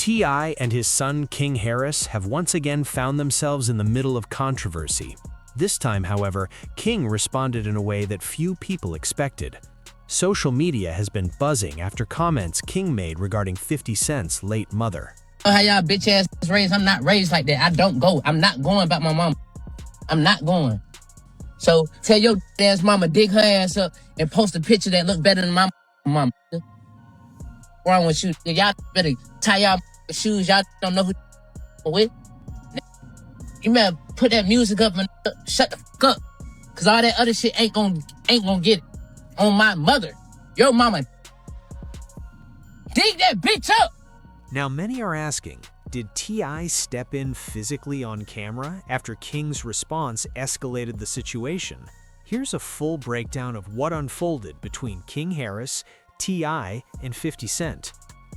T.I. and his son King Harris have once again found themselves in the middle of controversy. This time, however, King responded in a way that few people expected. Social media has been buzzing after comments King made regarding 50 Cent's late mother. How y'all bitch ass raised? I'm not raised like that. I don't go. I'm not going about my mama. I'm not going. So tell your ass mama dig her ass up and post a picture that look better than my mama. What's wrong with you? Y'all better tie y'all shoes. Y'all don't know who with. You better put that music up and shut the fuck up. Cause all that other shit ain't gonna get it. On my mother. Your mama. Dig that bitch up. Now many are asking, did T.I. step in physically on camera after King's response escalated the situation? Here's a full breakdown of what unfolded between King Harris, T.I., and 50 Cent.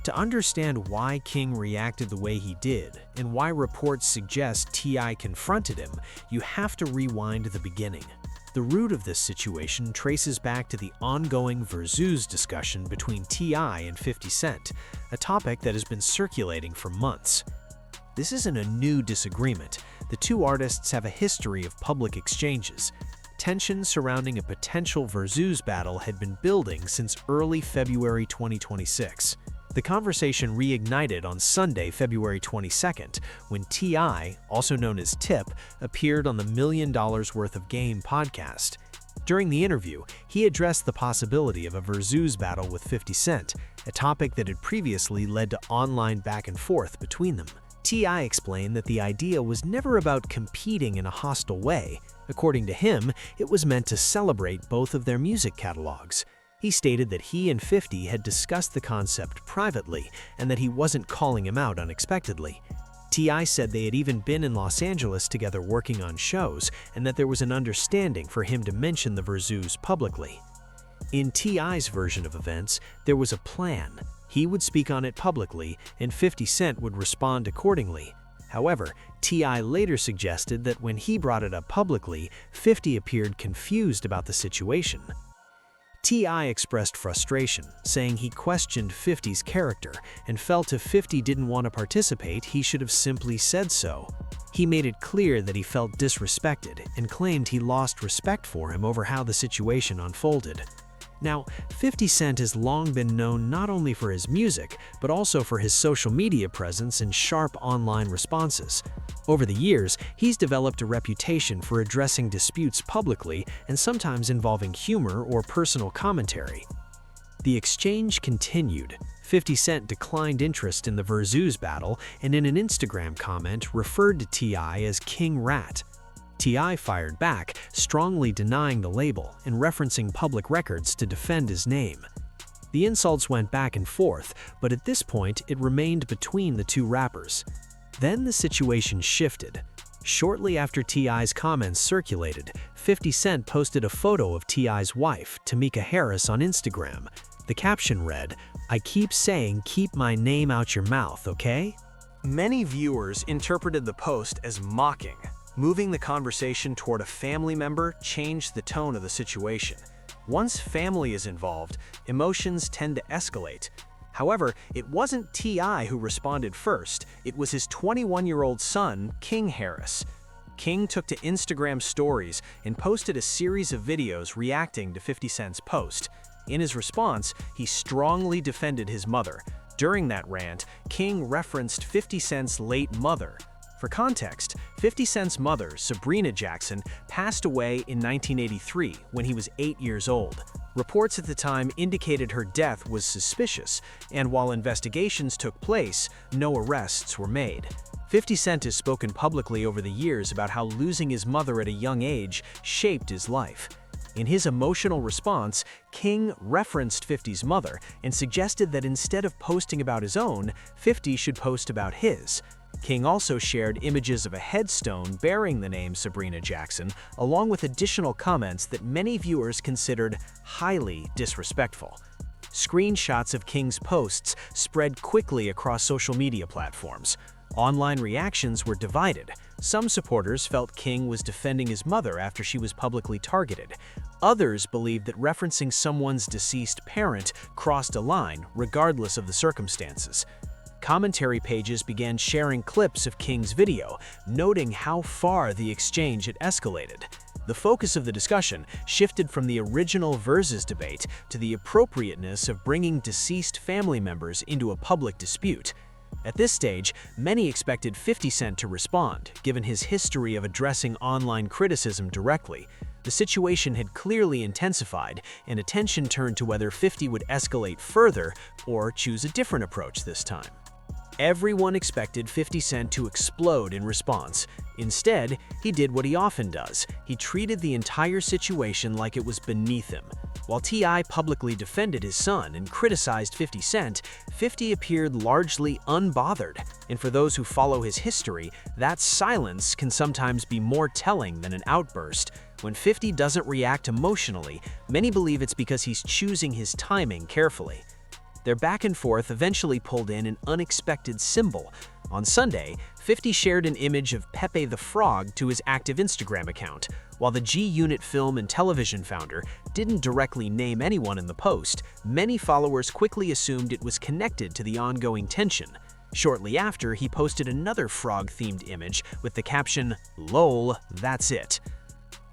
To understand why King reacted the way he did, and why reports suggest T.I. confronted him, you have to rewind the beginning. The root of this situation traces back to the ongoing Verzuz discussion between T.I. and 50 Cent, a topic that has been circulating for months. This isn't a new disagreement. The two artists have a history of public exchanges. Tension surrounding a potential Verzuz battle had been building since early February 2026. The conversation reignited on Sunday, February 22nd, when T.I., also known as Tip, appeared on the $1 Million Worth of Game podcast. During the interview, he addressed the possibility of a Verzuz battle with 50 Cent, a topic that had previously led to online back and forth between them. T.I. explained that the idea was never about competing in a hostile way. According to him, it was meant to celebrate both of their music catalogs. He stated that he and 50 had discussed the concept privately and that he wasn't calling him out unexpectedly. T.I. said they had even been in Los Angeles together working on shows and that there was an understanding for him to mention the Verzuz publicly. In T.I.'s version of events, there was a plan. He would speak on it publicly and 50 Cent would respond accordingly. However, T.I. later suggested that when he brought it up publicly, 50 appeared confused about the situation. T.I. expressed frustration, saying he questioned 50's character and felt if 50 didn't want to participate, he should have simply said so. He made it clear that he felt disrespected and claimed he lost respect for him over how the situation unfolded. Now, 50 Cent has long been known not only for his music, but also for his social media presence and sharp online responses. Over the years, he's developed a reputation for addressing disputes publicly and sometimes involving humor or personal commentary. The exchange continued. 50 Cent declined interest in the Verzuz battle and in an Instagram comment referred to T.I. as King Rat. T.I. fired back, strongly denying the label and referencing public records to defend his name. The insults went back and forth, but at this point it remained between the two rappers. Then the situation shifted. Shortly after T.I.'s comments circulated, 50 Cent posted a photo of T.I.'s wife, Tamika Harris, on Instagram. The caption read, "I keep saying keep my name out your mouth, okay?" Many viewers interpreted the post as mocking. Moving the conversation toward a family member changed the tone of the situation. Once family is involved, emotions tend to escalate. However, it wasn't T.I. who responded first, it was his 21-year-old son, King Harris. King took to Instagram stories and posted a series of videos reacting to 50 Cent's post. In his response, he strongly defended his mother. During that rant, King referenced 50 Cent's late mother. For context, 50 Cent's mother, Sabrina Jackson, passed away in 1983 when he was 8 years old. Reports at the time indicated her death was suspicious, and while investigations took place, no arrests were made. 50 Cent has spoken publicly over the years about how losing his mother at a young age shaped his life. In his emotional response, King referenced 50's mother and suggested that instead of posting about his own, 50 should post about his. King also shared images of a headstone bearing the name Sabrina Jackson, along with additional comments that many viewers considered highly disrespectful. Screenshots of King's posts spread quickly across social media platforms. Online reactions were divided. Some supporters felt King was defending his mother after she was publicly targeted. Others believed that referencing someone's deceased parent crossed a line, regardless of the circumstances. Commentary pages began sharing clips of King's video, noting how far the exchange had escalated. The focus of the discussion shifted from the original versus debate to the appropriateness of bringing deceased family members into a public dispute. At this stage, many expected 50 Cent to respond, given his history of addressing online criticism directly. The situation had clearly intensified, and attention turned to whether 50 would escalate further or choose a different approach this time. Everyone expected 50 Cent to explode in response. Instead, he did what he often does. He treated the entire situation like it was beneath him. While T.I. publicly defended his son and criticized 50 Cent, 50 appeared largely unbothered. And for those who follow his history, that silence can sometimes be more telling than an outburst. When 50 doesn't react emotionally, many believe it's because he's choosing his timing carefully. Their back and forth eventually pulled in an unexpected symbol. On Sunday, 50 shared an image of Pepe the Frog to his active Instagram account. While the G-Unit film and television founder didn't directly name anyone in the post, many followers quickly assumed it was connected to the ongoing tension. Shortly after, he posted another frog-themed image with the caption, "Lol, that's it."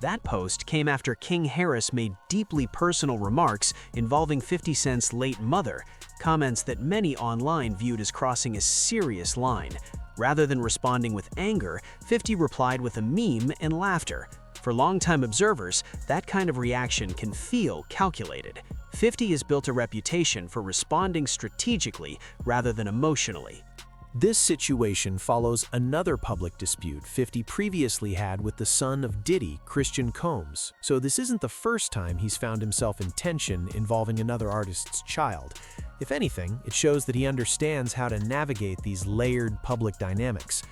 That post came after King Harris made deeply personal remarks involving 50 Cent's late mother, comments that many online viewed as crossing a serious line. Rather than responding with anger, 50 replied with a meme and laughter. For longtime observers, that kind of reaction can feel calculated. 50 has built a reputation for responding strategically rather than emotionally. This situation follows another public dispute 50 previously had with the son of Diddy, Christian Combs. So this isn't the first time he's found himself in tension involving another artist's child. If anything, it shows that he understands how to navigate these layered public dynamics.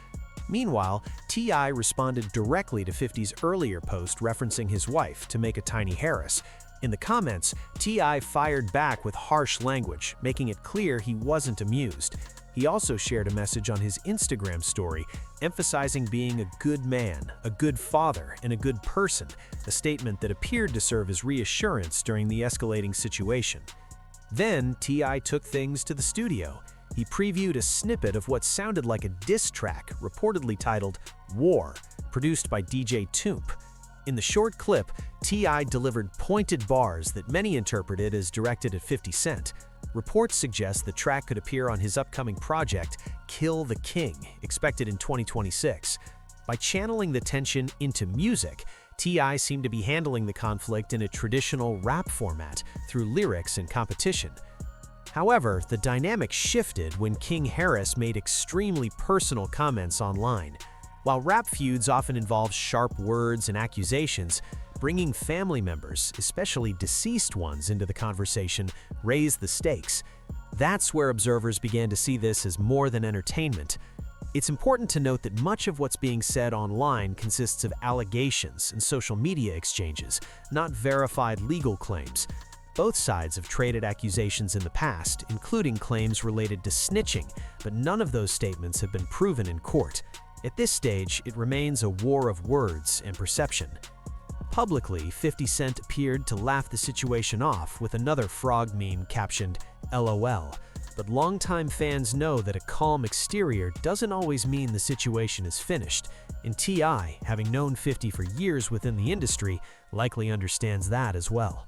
Meanwhile, T.I. responded directly to 50's earlier post referencing his wife, Tameka Tiny Harris. In the comments, T.I. fired back with harsh language, making it clear he wasn't amused. He also shared a message on his Instagram story, emphasizing being a good man, a good father, and a good person, a statement that appeared to serve as reassurance during the escalating situation. Then, T.I. took things to the studio. He previewed a snippet of what sounded like a diss track, reportedly titled War, produced by DJ Toomp. In the short clip, T.I. delivered pointed bars that many interpreted as directed at 50 Cent. Reports suggest the track could appear on his upcoming project, Kill the King, expected in 2026. By channeling the tension into music, T.I. seemed to be handling the conflict in a traditional rap format through lyrics and competition. However, the dynamic shifted when King Harris made extremely personal comments online. While rap feuds often involve sharp words and accusations, bringing family members, especially deceased ones, into the conversation raised the stakes. That's where observers began to see this as more than entertainment. It's important to note that much of what's being said online consists of allegations and social media exchanges, not verified legal claims. Both sides have traded accusations in the past, including claims related to snitching, but none of those statements have been proven in court. At this stage, it remains a war of words and perception. Publicly, 50 Cent appeared to laugh the situation off with another frog meme captioned LOL, but longtime fans know that a calm exterior doesn't always mean the situation is finished, and T.I., having known 50 for years within the industry, likely understands that as well.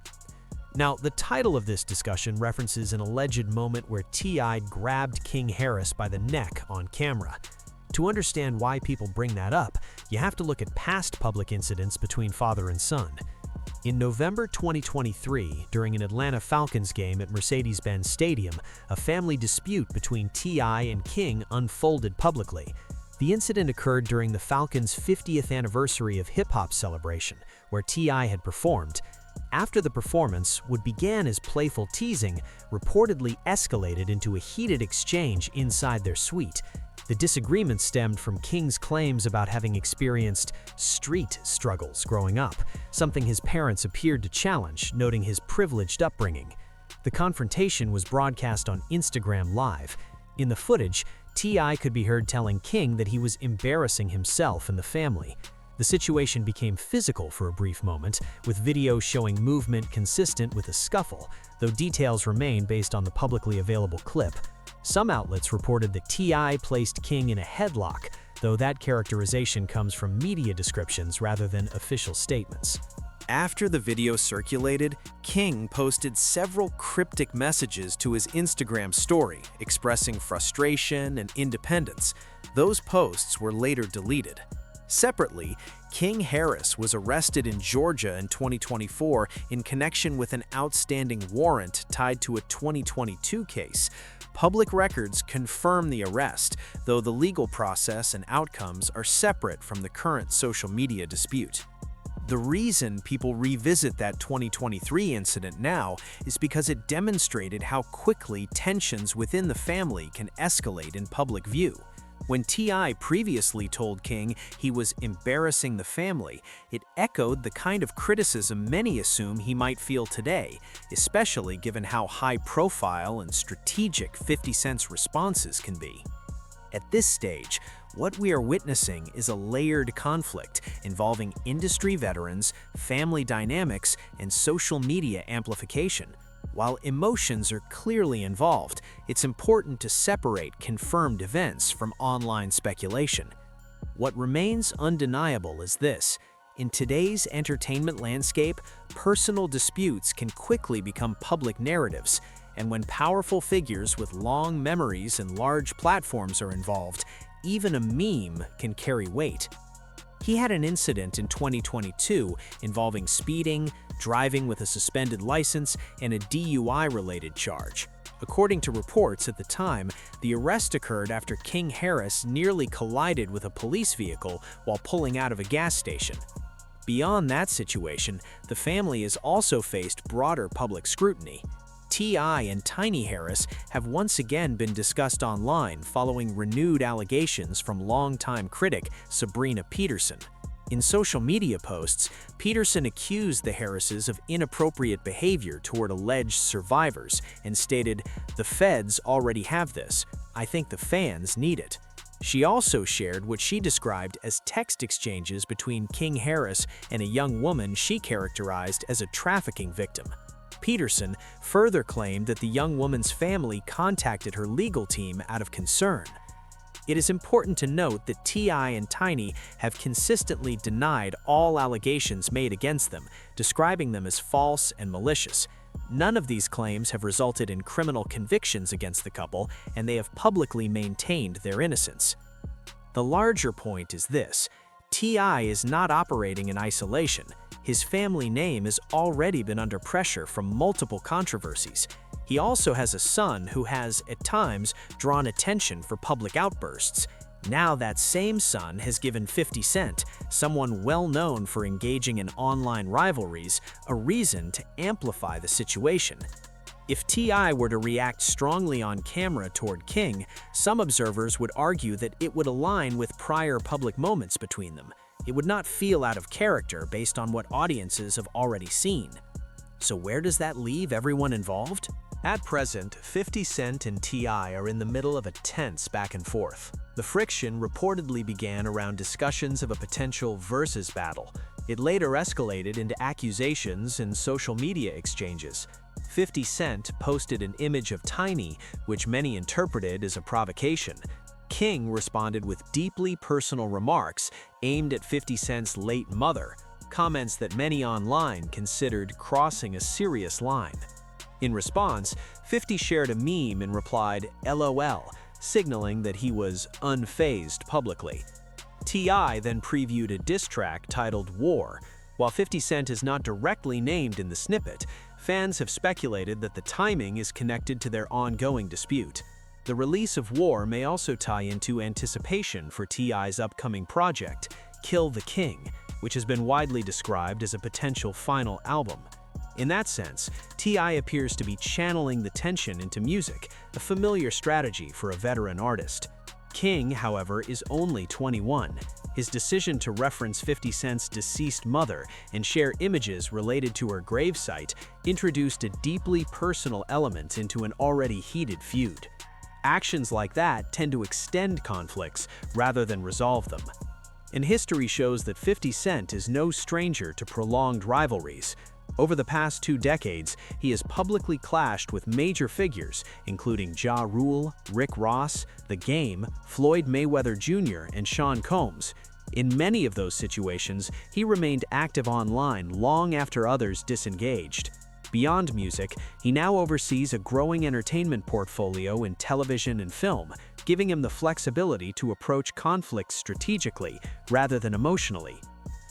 Now, the title of this discussion references an alleged moment where T.I. grabbed King Harris by the neck on camera. To understand why people bring that up, you have to look at past public incidents between father and son. In November 2023, during an Atlanta Falcons game at Mercedes-Benz Stadium, a family dispute between T.I. and King unfolded publicly. The incident occurred during the Falcons' 50th anniversary of hip-hop celebration, where T.I. had performed. After the performance, what began as playful teasing reportedly escalated into a heated exchange inside their suite. The disagreement stemmed from King's claims about having experienced street struggles growing up, something his parents appeared to challenge, noting his privileged upbringing. The confrontation was broadcast on Instagram Live. In the footage, T.I. could be heard telling King that he was embarrassing himself and the family. The situation became physical for a brief moment, with video showing movement consistent with a scuffle, though details remain based on the publicly available clip. Some outlets reported that T.I. placed King in a headlock, though that characterization comes from media descriptions rather than official statements. After the video circulated, King posted several cryptic messages to his Instagram story, expressing frustration and independence. Those posts were later deleted. Separately, King Harris was arrested in Georgia in 2024 in connection with an outstanding warrant tied to a 2022 case. Public records confirm the arrest, though the legal process and outcomes are separate from the current social media dispute. The reason people revisit that 2023 incident now is because it demonstrated how quickly tensions within the family can escalate in public view. When T.I. previously told King he was embarrassing the family, it echoed the kind of criticism many assume he might feel today, especially given how high-profile and strategic 50 Cent's responses can be. At this stage, what we are witnessing is a layered conflict involving industry veterans, family dynamics, and social media amplification. While emotions are clearly involved, it's important to separate confirmed events from online speculation. What remains undeniable is this: in today's entertainment landscape, personal disputes can quickly become public narratives, and when powerful figures with long memories and large platforms are involved, even a meme can carry weight. He had an incident in 2022 involving speeding, driving with a suspended license, and a DUI-related charge. According to reports at the time, the arrest occurred after King Harris nearly collided with a police vehicle while pulling out of a gas station. Beyond that situation, the family has also faced broader public scrutiny. T.I. and Tiny Harris have once again been discussed online following renewed allegations from longtime critic Sabrina Peterson. In social media posts, Peterson accused the Harrises of inappropriate behavior toward alleged survivors and stated, "The feds already have this. I think the fans need it." She also shared what she described as text exchanges between King Harris and a young woman she characterized as a trafficking victim. Peterson further claimed that the young woman's family contacted her legal team out of concern. It is important to note that T.I. and Tiny have consistently denied all allegations made against them, describing them as false and malicious. None of these claims have resulted in criminal convictions against the couple, and they have publicly maintained their innocence. The larger point is this: T.I. is not operating in isolation. His family name has already been under pressure from multiple controversies. He also has a son who has, at times, drawn attention for public outbursts. Now that same son has given 50 Cent, someone well known for engaging in online rivalries, a reason to amplify the situation. If T.I. were to react strongly on camera toward King, some observers would argue that it would align with prior public moments between them. It would not feel out of character based on what audiences have already seen. So where does that leave everyone involved? At present, 50 Cent and T.I. are in the middle of a tense back and forth. The friction reportedly began around discussions of a potential versus battle. It later escalated into accusations and social media exchanges. 50 Cent posted an image of Tiny, which many interpreted as a provocation. King responded with deeply personal remarks aimed at 50 Cent's late mother, comments that many online considered crossing a serious line. In response, 50 shared a meme and replied, "LOL," signaling that he was unfazed publicly. T.I. then previewed a diss track titled War. While 50 Cent is not directly named in the snippet, fans have speculated that the timing is connected to their ongoing dispute. The release of War may also tie into anticipation for T.I.'s upcoming project, Kill the King, which has been widely described as a potential final album. In that sense, T.I. appears to be channeling the tension into music, a familiar strategy for a veteran artist. King, however, is only 21. His decision to reference 50 Cent's deceased mother and share images related to her gravesite introduced a deeply personal element into an already heated feud. Actions like that tend to extend conflicts rather than resolve them. And history shows that 50 Cent is no stranger to prolonged rivalries. Over the past 2 decades, he has publicly clashed with major figures, including Ja Rule, Rick Ross, The Game, Floyd Mayweather Jr., and Sean Combs. In many of those situations, he remained active online long after others disengaged. Beyond music, he now oversees a growing entertainment portfolio in television and film, giving him the flexibility to approach conflicts strategically rather than emotionally.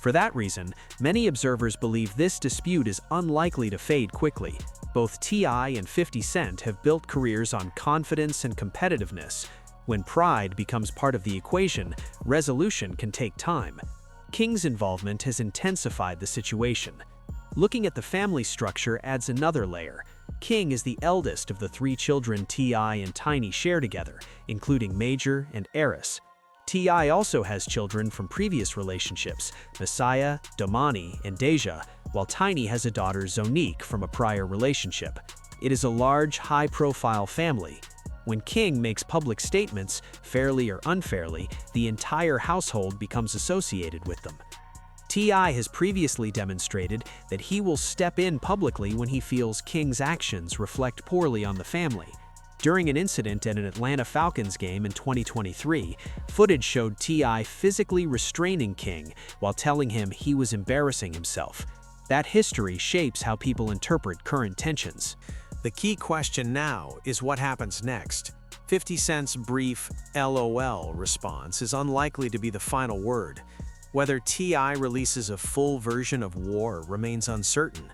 For that reason, many observers believe this dispute is unlikely to fade quickly. Both T.I. and 50 Cent have built careers on confidence and competitiveness. When pride becomes part of the equation, resolution can take time. King's involvement has intensified the situation. Looking at the family structure adds another layer. King is the eldest of the 3 children T.I. and Tiny share together, including Major and Eris. T.I. also has children from previous relationships, Messiah, Domani, and Deja, while Tiny has a daughter Zonique from a prior relationship. It is a large, high-profile family. When King makes public statements, fairly or unfairly, the entire household becomes associated with them. T.I. has previously demonstrated that he will step in publicly when he feels King's actions reflect poorly on the family. During an incident at an Atlanta Falcons game in 2023, footage showed T.I. physically restraining King while telling him he was embarrassing himself. That history shapes how people interpret current tensions. The key question now is what happens next. 50 Cent's brief LOL response is unlikely to be the final word. Whether T.I. releases a full version of War remains uncertain.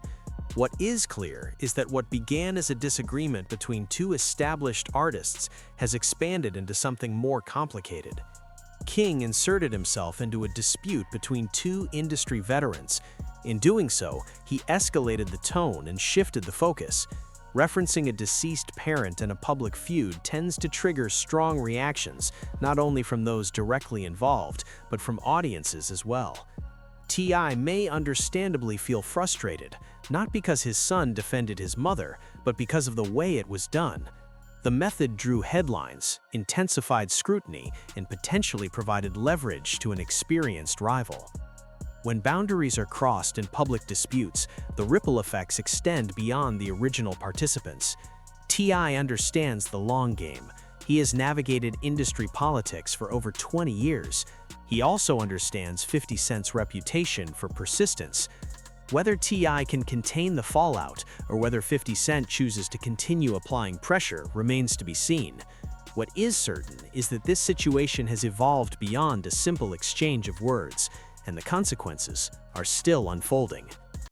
What is clear is that what began as a disagreement between 2 established artists has expanded into something more complicated. King inserted himself into a dispute between 2 industry veterans. In doing so, he escalated the tone and shifted the focus. Referencing a deceased parent in a public feud tends to trigger strong reactions, not only from those directly involved, but from audiences as well. T.I. may understandably feel frustrated, not because his son defended his mother, but because of the way it was done. The method drew headlines, intensified scrutiny, and potentially provided leverage to an experienced rival. When boundaries are crossed in public disputes, the ripple effects extend beyond the original participants. T.I. understands the long game. He has navigated industry politics for over 20 years. He also understands 50 Cent's reputation for persistence. Whether T.I. can contain the fallout or whether 50 Cent chooses to continue applying pressure remains to be seen. What is certain is that this situation has evolved beyond a simple exchange of words, and the consequences are still unfolding.